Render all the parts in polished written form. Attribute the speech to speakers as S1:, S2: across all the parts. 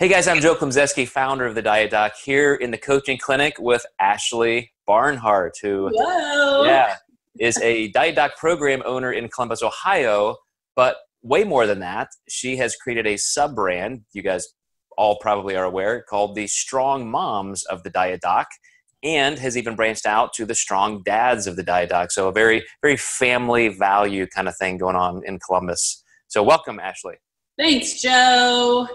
S1: Hey guys, I'm Joe Klemczewski, founder of the Diet Doc, here in the coaching clinic with Ashley Barnhart, who
S2: Hello.
S1: is a Diet Doc program owner in Columbus, Ohio. But way more than that, she has created a sub-brand, you guys all probably are aware, called the Strong Moms of the Diet Doc, and has even branched out to the Strong Dads of the Diet Doc. So a very, very family value kind of thing going on in Columbus. So welcome, Ashley.
S2: Thanks, Joe.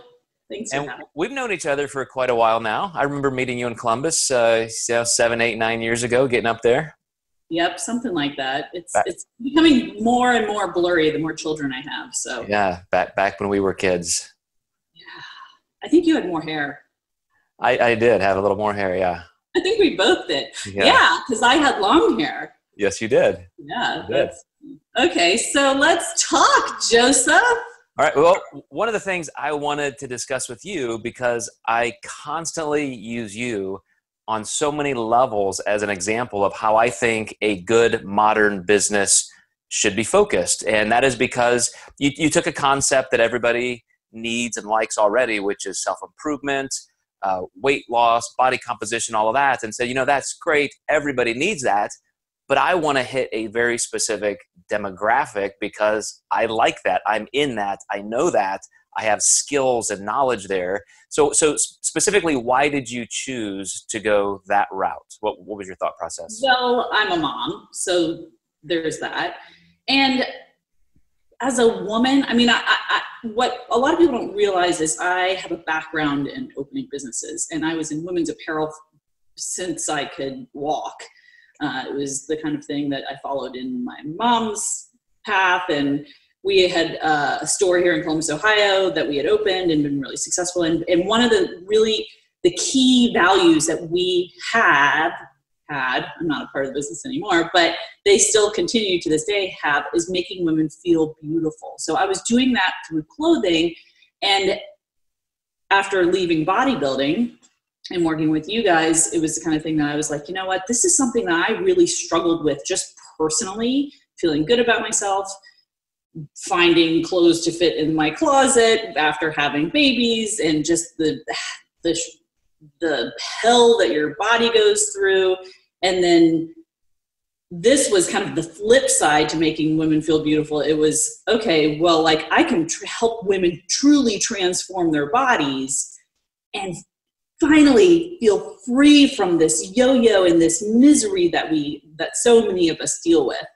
S2: Thanks for
S1: And
S2: having me.
S1: we've known each other for quite a while now. I remember meeting you in Columbus 7, 8, 9 years ago, getting up there.
S2: Yep, something like that. It's becoming more and more blurry the more children I have. So
S1: Yeah, back when we were kids.
S2: yeah, I think you had more hair.
S1: I did have a little more hair, yeah.
S2: I think we both did. Yeah, because I had long hair.
S1: Yes, you did.
S2: Yeah.
S1: You did.
S2: Okay, so let's talk, Joseph.
S1: All right, well, one of the things I wanted to discuss with you, because I constantly use you on so many levels as an example of how I think a good modern business should be focused. And that is because you took a concept that everybody needs and likes already, which is self-improvement, weight loss, body composition, all of that, and said, that's great. Everybody needs that. But I want to hit a very specific demographic because I like that. I'm in that. I know that. I have skills and knowledge there. So specifically, why did you choose to go that route? What was your thought process?
S2: Well, I'm a mom, so there's that. And as a woman, I mean, what a lot of people don't realize is I have a background in opening businesses, and I was in women's apparel since I could walk. It was the kind of thing that I followed in my mom's path, and we had a store here in Columbus, Ohio that we had opened and been really successful in. And one of the key values that we had, I'm not a part of the business anymore, but they still continue to this day is making women feel beautiful. So I was doing that through clothing, and after leaving bodybuilding and working with you guys, it was the kind of thing that I was like, you know what, this is something that I really struggled with just personally, feeling good about myself, finding clothes to fit in my closet after having babies, and just the hell that your body goes through. And then this was kind of the flip side to making women feel beautiful. It was, okay, well, like I can help women truly transform their bodies and finally feel free from this yo-yo and this misery that so many of us deal with.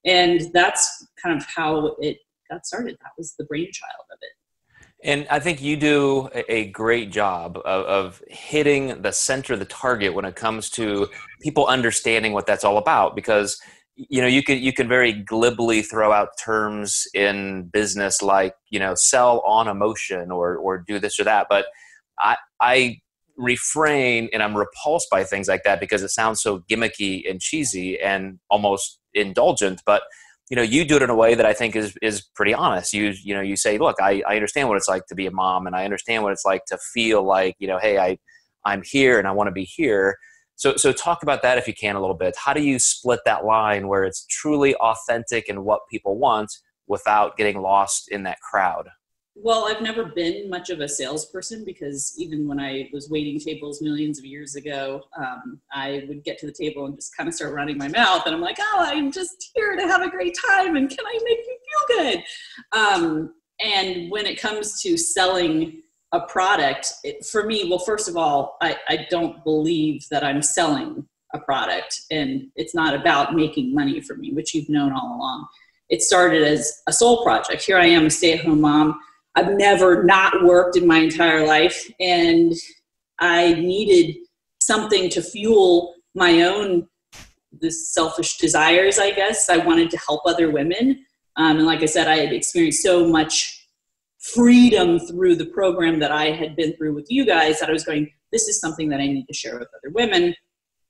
S2: And that's kind of how it got started. That was the brainchild of it.
S1: And I think you do a great job of hitting the center of the target when it comes to people understanding what that's all about. Because you can very glibly throw out terms in business like sell on emotion or do this or that. But I refrain, and I'm repulsed by things like that because it sounds so gimmicky and cheesy and almost indulgent. But you do it in a way that I think is pretty honest. You say, look, I understand what it's like to be a mom, and I understand what it's like to feel like hey, I'm here and I want to be here. So talk about that if you can a little bit. How do you split that line where it's truly authentic and what people want without getting lost in that crowd?
S2: Well, I've never been much of a salesperson because even when I was waiting tables millions of years ago, I would get to the table and just kind of start running my mouth. And I'm like, oh, I'm just here to have a great time. And can I make you feel good? And when it comes to selling a product, for me, well, first of all, I don't believe that I'm selling a product. And it's not about making money for me, which you've known all along. It started as a soul project. Here I am, a stay-at-home mom. I've never not worked in my entire life, and I needed something to fuel my own selfish desires, I guess. I wanted to help other women. And like I said, I had experienced so much freedom through the program that I had been through with you guys that I was going, this is something that I need to share with other women.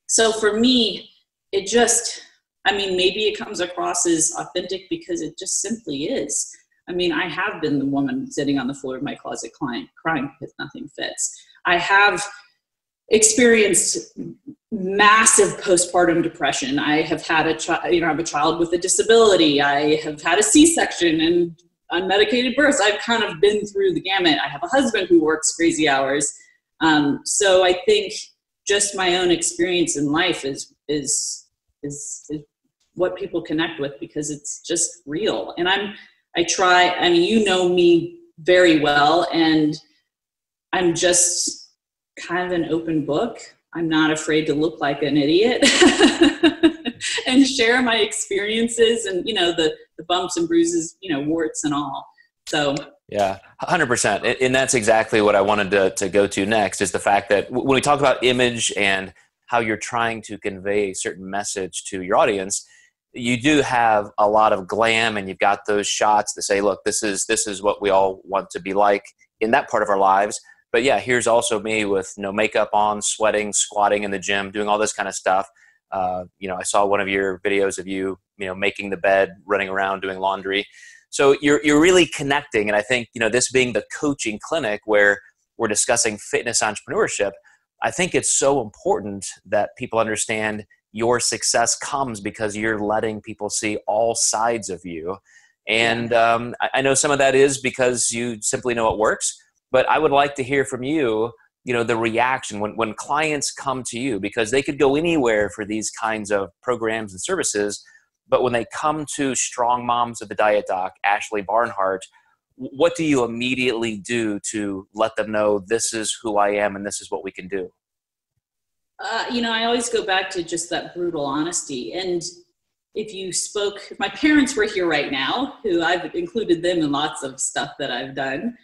S2: So for me, maybe it comes across as authentic because it just simply is. I mean, I have been the woman sitting on the floor of my closet crying because nothing fits. I have experienced massive postpartum depression. I have had a child with a disability. I have had a C-section and unmedicated births. I've kind of been through the gamut. I have a husband who works crazy hours. So I think just my own experience in life is what people connect with, because it's just real. And I mean, you know me very well, and I'm just kind of an open book. I'm not afraid to look like an idiot and share my experiences and, the bumps and bruises, warts and all. So
S1: yeah, 100%. And that's exactly what I wanted to go to next, is the fact that when we talk about image and how you're trying to convey a certain message to your audience, you do have a lot of glam, and you've got those shots that say, look, this is what we all want to be like in that part of our lives. But yeah, here's also me with no makeup on, sweating, squatting in the gym, doing all this kind of stuff. I saw one of your videos of you, making the bed, running around, doing laundry. So you're really connecting. And I think, this being the coaching clinic where we're discussing fitness entrepreneurship, I think it's so important that people understand your success comes because you're letting people see all sides of you. And I know some of that is because you simply know it works, but I would like to hear from you, the reaction when clients come to you, because they could go anywhere for these kinds of programs and services. But when they come to Strong Moms of the Diet Doc, Ashley Barnhart, what do you immediately do to let them know this is who I am and this is what we can do?
S2: I always go back to just that brutal honesty. And if my parents were here right now, who I've included them in lots of stuff that I've done,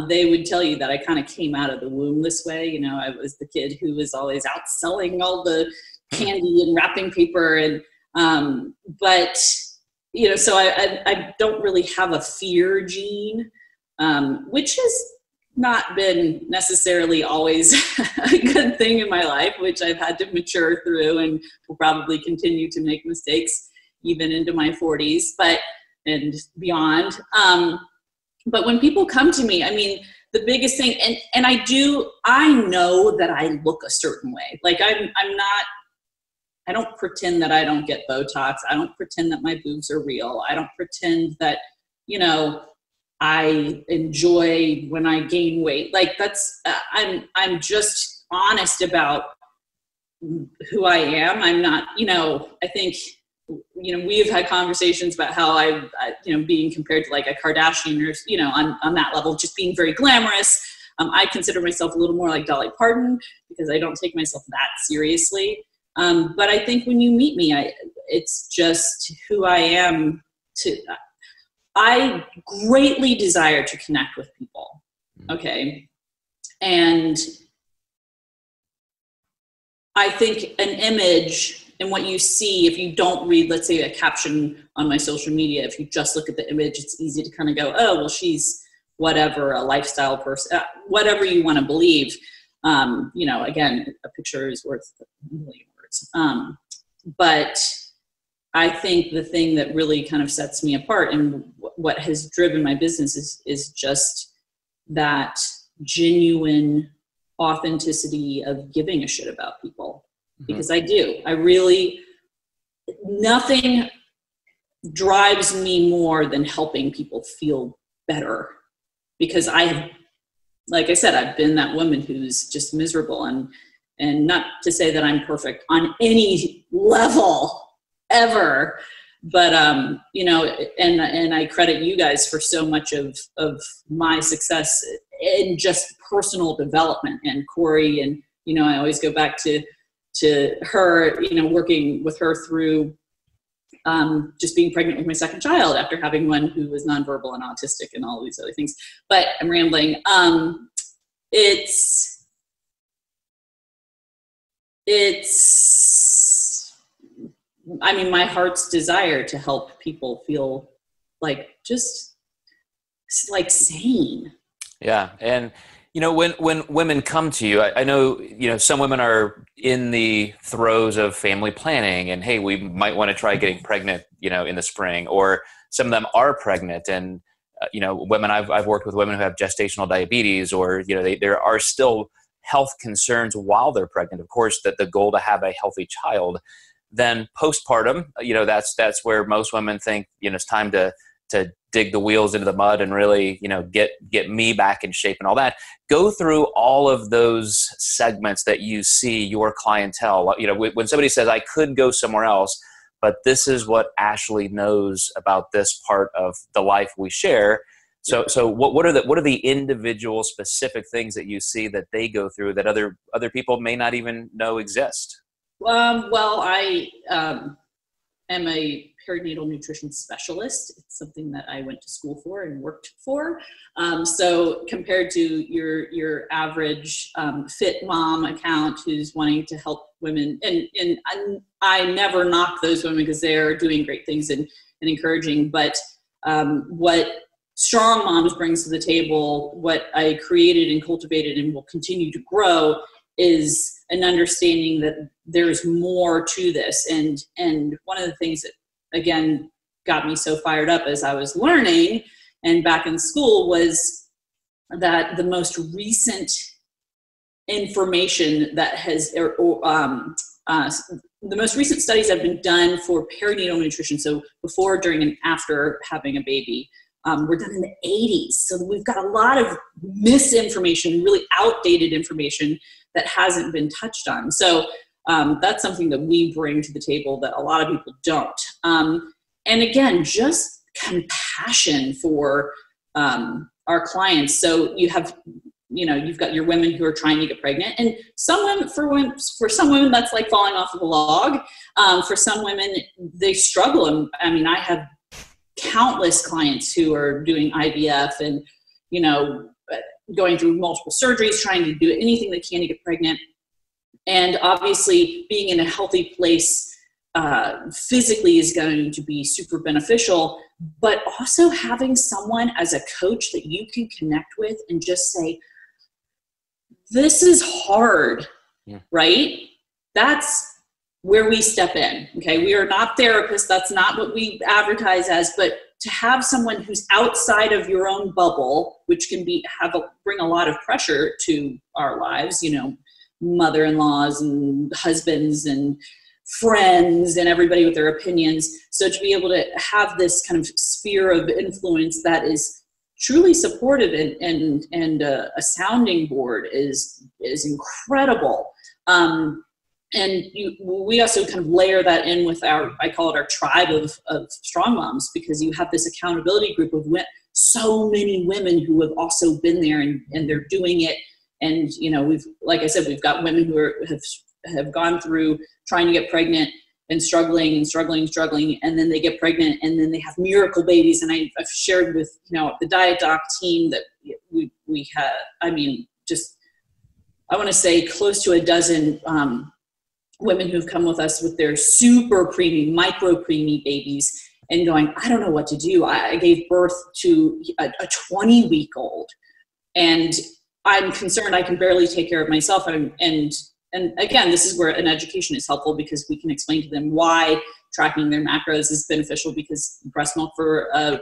S2: they would tell you that I kind of came out of the womb this way. I was the kid who was always out selling all the candy and wrapping paper. And, so I don't really have a fear gene, which has not been necessarily always a good thing in my life, which I've had to mature through and will probably continue to make mistakes even into my 40s, and beyond. But when people come to me, I mean, the biggest thing, and I know that I look a certain way. Like I don't pretend that I don't get Botox. I don't pretend that my boobs are real. I don't pretend that, I enjoy when I gain weight. Like I'm just honest about who I am. I'm not, I think, we've had conversations about how I being compared to like a Kardashian or, on that level, just being very glamorous. I consider myself a little more like Dolly Parton because I don't take myself that seriously. But I think when you meet me, it's just who I am. I greatly desire to connect with people. Okay. And I think an image and what you see, if you don't read, let's say, a caption on my social media, if you just look at the image, it's easy to kind of go, oh, well, she's whatever, a lifestyle person, whatever you want to believe. Again, a picture is worth a million words. But I think the thing that really kind of sets me apart and what has driven my business is just that genuine authenticity of giving a shit about people. Because I do. Nothing drives me more than helping people feel better. Because like I said, I've been that woman who's just miserable, and not to say that I'm perfect on any level ever, but and I credit you guys for so much of my success in just personal development, and Corey, and I always go back to her, working with her through just being pregnant with my second child after having one who was nonverbal and autistic and all these other things. But I'm rambling. My heart's desire to help people feel just sane.
S1: Yeah. And, when women come to you, I know, some women are in the throes of family planning and, hey, we might want to try getting pregnant, in the spring, or some of them are pregnant. And, women, I've worked with women who have gestational diabetes, or, there are still health concerns while they're pregnant. Of course, that the goal to have a healthy child. Then postpartum, that's where most women think, it's time to dig the wheels into the mud and really, get me back in shape and all that. Go through all of those segments that you see your clientele. When somebody says, I could go somewhere else, but this is what Ashley knows about this part of the life we share. So what are the individual specific things that you see that they go through that other people may not even know exist?
S2: Well, I am a perinatal nutrition specialist. It's something that I went to school for and worked for. So compared to your average fit mom account who's wanting to help women, and I never knock those women because they are doing great things and encouraging, but what Strong Moms brings to the table, what I created and cultivated and will continue to grow, is an understanding that there's more to this. And one of the things that, again, got me so fired up as I was learning and back in school was that the most recent information that has, the most recent studies that have been done for perinatal nutrition, so before, during, and after having a baby, were done in the 80s. So we've got a lot of misinformation, really outdated information that hasn't been touched on. So that's something that we bring to the table that a lot of people don't. And again, just compassion for our clients. So you've got your women who are trying to get pregnant, and for some women that's like falling off of a log. For some women, they struggle. And I mean, I have countless clients who are doing IVF and, going through multiple surgeries, trying to do anything they can to get pregnant. And obviously being in a healthy place physically is going to be super beneficial, but also having someone as a coach that you can connect with and just say, this is hard, right? That's where we step in. Okay. We are not therapists. That's not what we advertise as, but to have someone who's outside of your own bubble, which can bring a lot of pressure to our lives, mother-in-laws and husbands and friends and everybody with their opinions. So to be able to have this kind of sphere of influence that is truly supportive and a sounding board is incredible. And we also kind of layer that in with I call it our tribe of strong moms, because you have this accountability group of so many women who have also been there and they're doing it. And, like I said, we've got women who have gone through trying to get pregnant and struggling, and then they get pregnant and then they have miracle babies. And I've shared with, the Diet Doc team that we had, I want to say close to a dozen women who've come with us with their super preemie, micro preemie babies and going, I don't know what to do. I gave birth to a 20-week-old and I'm concerned I can barely take care of myself. And again, this is where an education is helpful, because we can explain to them why tracking their macros is beneficial, because breast milk for a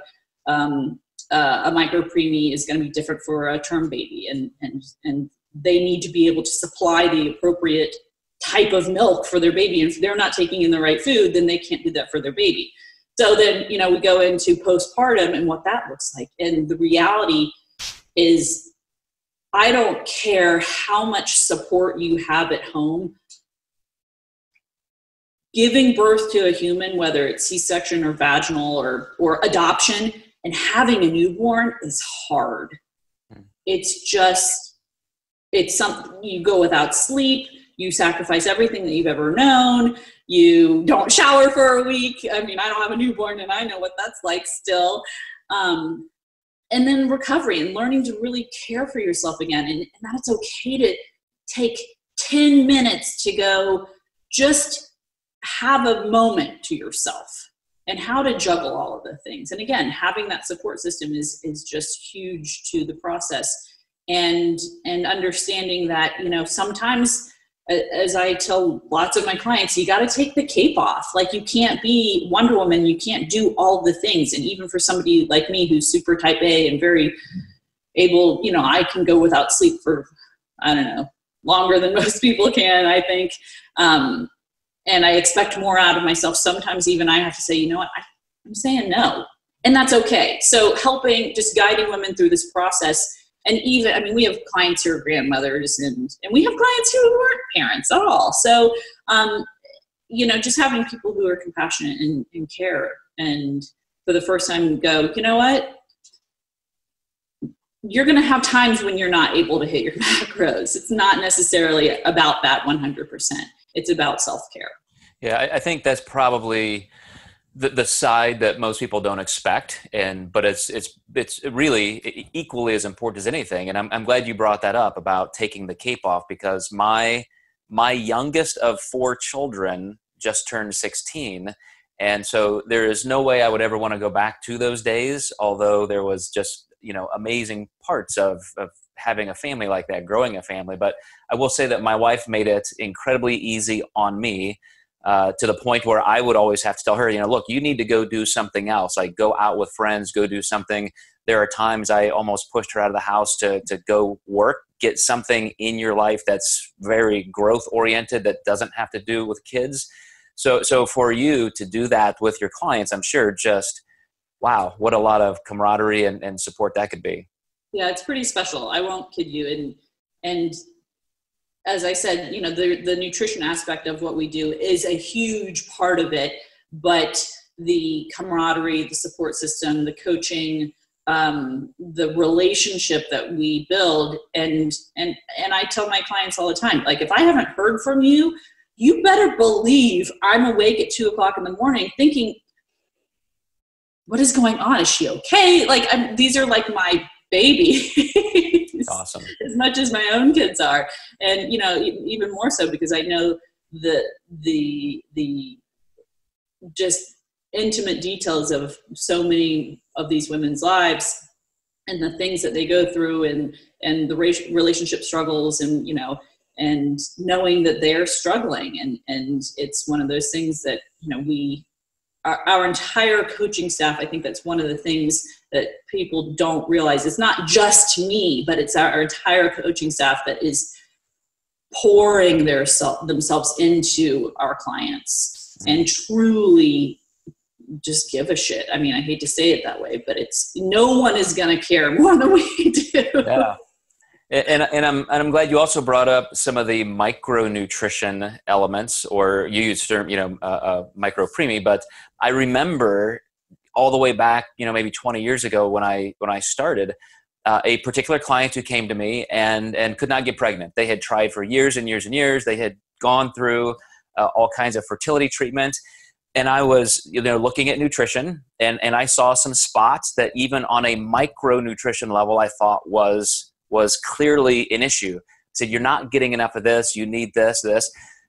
S2: micro preemie is going to be different for a term baby. And they need to be able to supply the appropriate type of milk for their baby. And if they're not taking in the right food, then they can't do that for their baby. So then, we go into postpartum and what that looks like. And the reality is, I don't care how much support you have at home. Giving birth to a human, whether it's C-section or vaginal or adoption, and having a newborn is hard. It's something, you go without sleep. You sacrifice everything that you've ever known. You don't shower for a week. I mean, I don't have a newborn and I know what that's like still. And then recovery and learning to really care for yourself again. And that it's okay to take 10 minutes to go just have a moment to yourself, and how to juggle all of the things. And again, having that support system is just huge to the process. And understanding that, sometimes, as I tell lots of my clients, you got to take the cape off. Like, you can't be Wonder Woman. You can't do all the things. And even for somebody like me who's super type A and very able, I can go without sleep for, I don't know, longer than most people can, I think. And I expect more out of myself. Sometimes even I have to say, you know what, I'm saying no. And that's okay. So helping, just guiding women through this process. And even, I mean, we have clients who are grandmothers, and we have clients who weren't parents at all. So, you know, just having people who are compassionate and care, and for the first time go, you know what? You're going to have times when you're not able to hit your macros. It's not necessarily about that 100%. It's about self-care.
S1: Yeah, I think that's probably the side that most people don't expect, but it's really equally as important as anything. And I'm glad you brought that up about taking the cape off, because my youngest of 4 children just turned 16. And so there is no way I would ever want to go back to those days, although there was just, you know, amazing parts of having a family like that, growing a family. But I will say that my wife made it incredibly easy on me, to the point where I would always have to tell her, you know, look, you need to go do something else. Like, go out with friends, go do something. There are times I almost pushed her out of the house to go work, get something in your life that's very growth oriented, that doesn't have to do with kids. So for you to do that with your clients, I'm sure just, wow, what a lot of camaraderie and support that could be.
S2: Yeah, it's pretty special. I won't kid you. And as I said, you know, the nutrition aspect of what we do is a huge part of it, but the camaraderie, the support system, the coaching, the relationship that we build, and I tell my clients all the time, like, if I haven't heard from you, you better believe I'm awake at 2:00 in the morning thinking, what is going on? Is she okay? Like, these are like my babies.
S1: Awesome.
S2: As much as my own kids are. And, you know, even more so because I know the just intimate details of so many of these women's lives, and the things that they go through, and the relationship struggles, and, you know, and knowing that they're struggling. And it's one of those things that, you know, our entire coaching staff, I think that's one of the things that people don't realize. It's not just me, but it's our entire coaching staff that is pouring themselves into our clients and truly just give a shit. I mean, I hate to say it that way, but it's, no one is going to care more than we do.
S1: Yeah. And I'm glad you also brought up some of the micronutrition elements, or you used the term, you know, micro preemie. But I remember all the way back, you know, maybe 20 years ago when I started, a particular client who came to me and could not get pregnant. They had tried for years and years and years. They had gone through all kinds of fertility treatment. And I was, you know, looking at nutrition, and I saw some spots that even on a micronutrition level, I thought was clearly an issue. I said, you're not getting enough of this. You need this.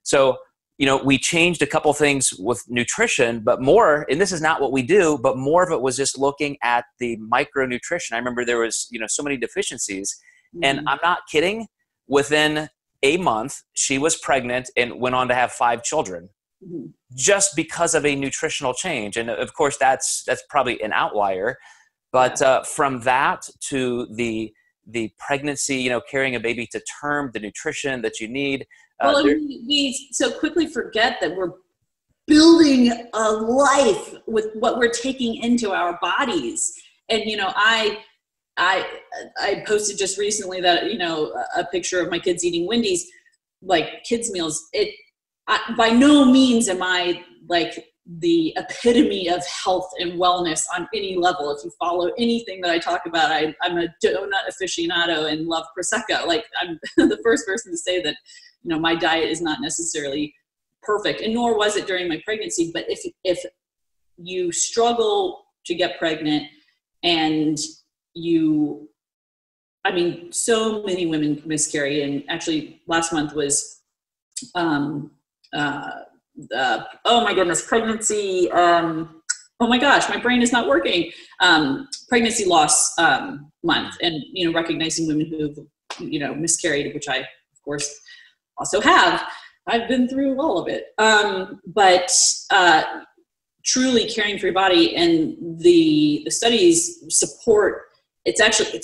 S1: So, you know, we changed a couple things with nutrition, but more, and this is not what we do, but more of it was just looking at the micronutrition. I remember there was, you know, so many deficiencies, and I'm not kidding. Within a month, she was pregnant and went on to have 5 children, just because of a nutritional change. And of course, that's probably an outlier, but from that to the pregnancy, you know, carrying a baby to term, the nutrition that you need.
S2: Well, we so quickly forget that we're building a life with what we're taking into our bodies. And, you know, I posted just recently that, you know, a picture of my kids eating Wendy's, like kids meals. By no means am I like the epitome of health and wellness on any level. If you follow anything that I talk about, I'm a donut aficionado and love Prosecco. Like, I'm the first person to say that, you know, my diet is not necessarily perfect, and nor was it during my pregnancy. But if you struggle to get pregnant, and I mean, so many women miscarry, and actually last month was, oh my goodness, pregnancy. Oh my gosh, my brain is not working. Pregnancy loss month, and, you know, recognizing women who've, you know, miscarried, which I, of course, also have. I've been through all of it. But truly caring for your body, and the studies support. It's actually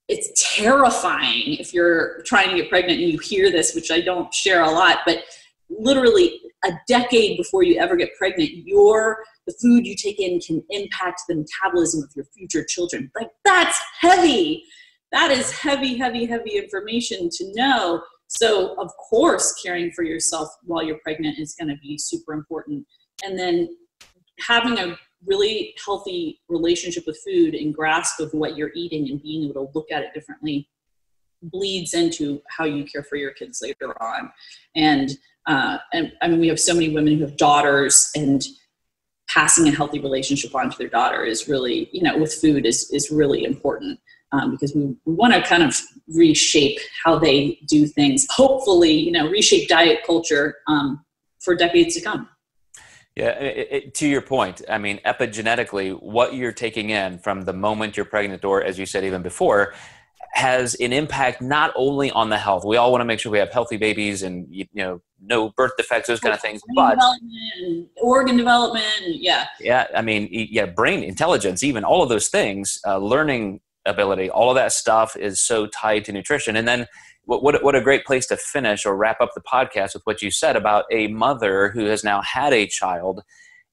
S2: it's terrifying if you're trying to get pregnant and you hear this, which I don't share a lot, but literally a decade before you ever get pregnant, your the food you take in can impact the metabolism of your future children. Like, that's heavy. That is heavy, heavy, heavy information to know. So of course, caring for yourself while you're pregnant is going to be super important. And then having a really healthy relationship with food and grasp of what you're eating and being able to look at it differently bleeds into how you care for your kids later on. And I mean, we have so many women who have daughters, and passing a healthy relationship on to their daughter is really, with food is really important, because we want to kind of reshape how they do things, hopefully, reshape diet culture for decades to come.
S1: Yeah, to your point, I mean, epigenetically, what you're taking in from the moment you're pregnant, or as you said even before, has an impact not only on the health. We all want to make sure we have healthy babies and no birth defects, those kind of things. But
S2: development, organ development, yeah.
S1: Yeah, I mean, brain intelligence, even all of those things, learning ability, all of that stuff is so tied to nutrition. And then what a great place to finish or wrap up the podcast with what you said about a mother who has now had a child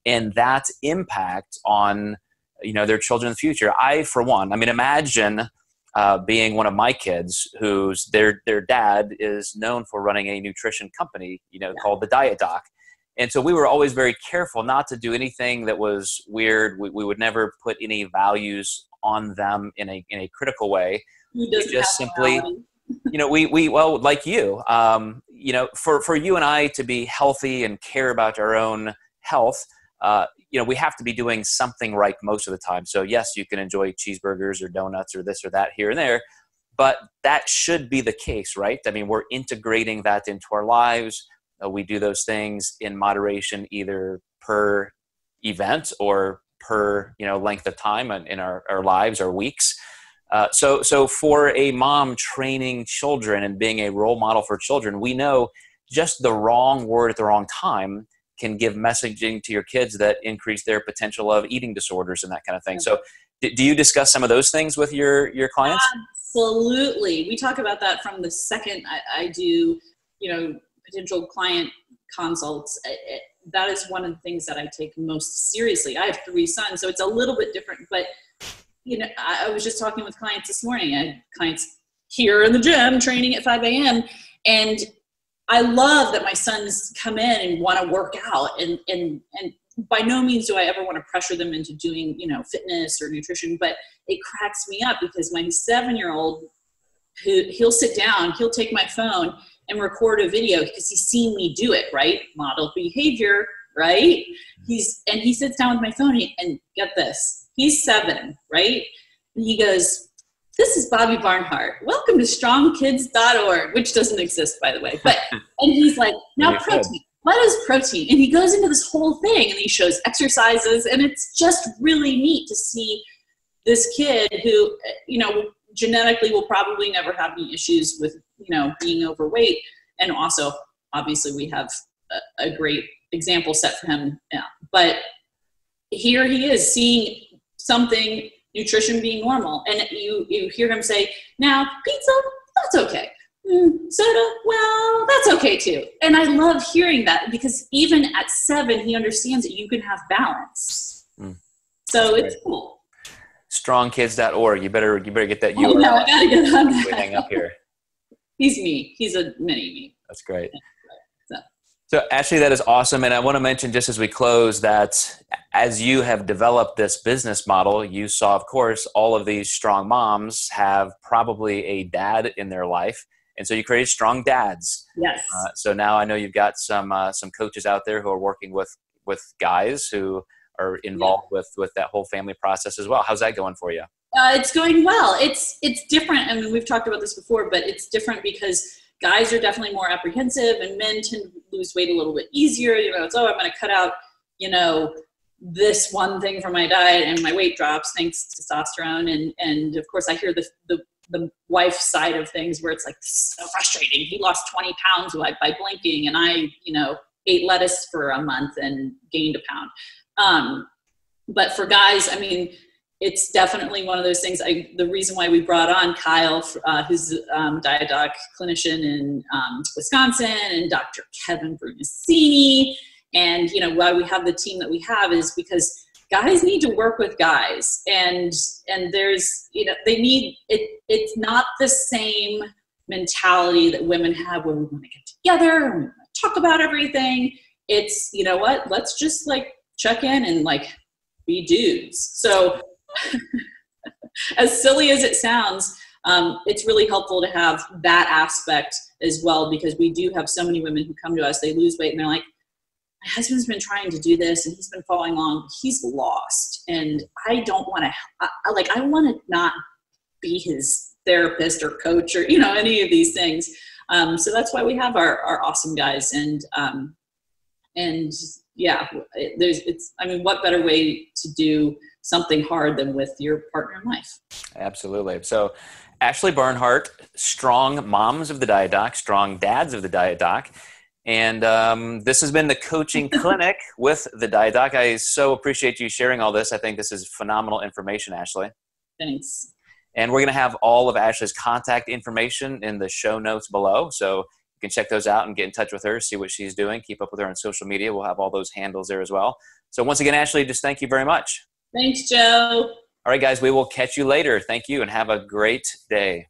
S1: and that impact on, their children in the future. For one, I mean, imagine being one of my kids whose their dad is known for running a nutrition company, called the Diet Doc. And so we were always very careful not to do anything that was weird. We would never put any values on them in a critical way.
S2: Who doesn't
S1: just
S2: have
S1: simply, well, like you, for you and I to be healthy and care about our own health, we have to be doing something right most of the time. So yes, you can enjoy cheeseburgers or donuts or this or that here and there, but that should be the case, right? I mean, we're integrating that into our lives. We do those things in moderation, either per event or per, length of time in our lives or weeks. So for a mom training children and being a role model for children, we know just the wrong word at the wrong time can give messaging to your kids that increase their potential of eating disorders and that kind of thing. So do you discuss some of those things with your clients?
S2: Absolutely. We talk about that from the second I do, potential client consults. That is one of the things that I take most seriously. I have 3 sons, so it's a little bit different, but I was just talking with clients this morning. I had clients here in the gym training at 5 a.m. and I love that my sons come in and want to work out, and by no means do I ever want to pressure them into doing, fitness or nutrition, but it cracks me up because my 7-year-old, he'll sit down, he'll take my phone and record a video because he's seen me do it, right? Model behavior, right? He sits down with my phone and get this, he's 7, right? And he goes, "This is Bobby Barnhart. Welcome to strongkids.org," which doesn't exist, by the way. And he's like, "Now protein. What is protein?" And he goes into this whole thing and he shows exercises, and it's just really neat to see this kid who, genetically will probably never have any issues with, being overweight. And also, obviously, we have a great example set for him. Yeah. But here he is seeing something, nutrition being normal. And you hear him say, "Now, pizza, that's okay. Soda, well, that's okay too." And I love hearing that because even at 7, he understands that you can have balance. So it's cool.
S1: Strongkids.org. You better get that URL.
S2: I gotta get on that.
S1: We hang up here.
S2: He's me. He's a mini me.
S1: That's great. So Ashley, that is awesome. And I want to mention just as we close that as you have developed this business model, you saw, of course, all of these strong moms have probably a dad in their life. And so you created Strong Dads.
S2: Yes.
S1: So now I know you've got some coaches out there who are working with guys who are involved with that whole family process as well. How's that going for you?
S2: It's going well. It's different. I mean, we've talked about this before, but it's different because guys are definitely more apprehensive and men tend to lose weight a little bit easier. It's, I'm going to cut out, this one thing from my diet and my weight drops thanks to testosterone. And of course I hear the wife side of things where it's like, "This is so frustrating. He lost 20 pounds by blinking. And I, ate lettuce for a month and gained a pound." But for guys, I mean, it's definitely one of those things. The reason why we brought on Kyle, who's a diet doc clinician in Wisconsin, and Dr. Kevin Brunacini, And, you know, why we have the team that we have is because guys need to work with guys, and there's, you know, they need it. It's not the same mentality that women have where we want to get together and we want to talk about everything. It's, you know what, let's just like check in and like be dudes. So as silly as it sounds, it's really helpful to have that aspect as well, because we do have so many women who come to us, they lose weight and they're like, my husband's been trying to do this and he's been following along, but he's lost. And I don't want to, I want to not be his therapist or coach or, you know, any of these things. So that's why we have our awesome guys. And yeah, I mean, what better way to do something hard than with your partner in life? Absolutely.
S1: So Ashley Barnhart, strong moms of the Diet Doc, strong dads of the Diet Doc. And this has been the coaching clinic with the Diet Doc. I so appreciate you sharing all this. I think this is phenomenal information, Ashley.
S2: Thanks.
S1: And we're going to have all of Ashley's contact information in the show notes below. So you can check those out and get in touch with her, see what she's doing, keep up with her on social media. We'll have all those handles there as well. So once again, Ashley, just thank you very much.
S2: Thanks, Joe.
S1: All right, guys, we will catch you later. Thank you and have a great day.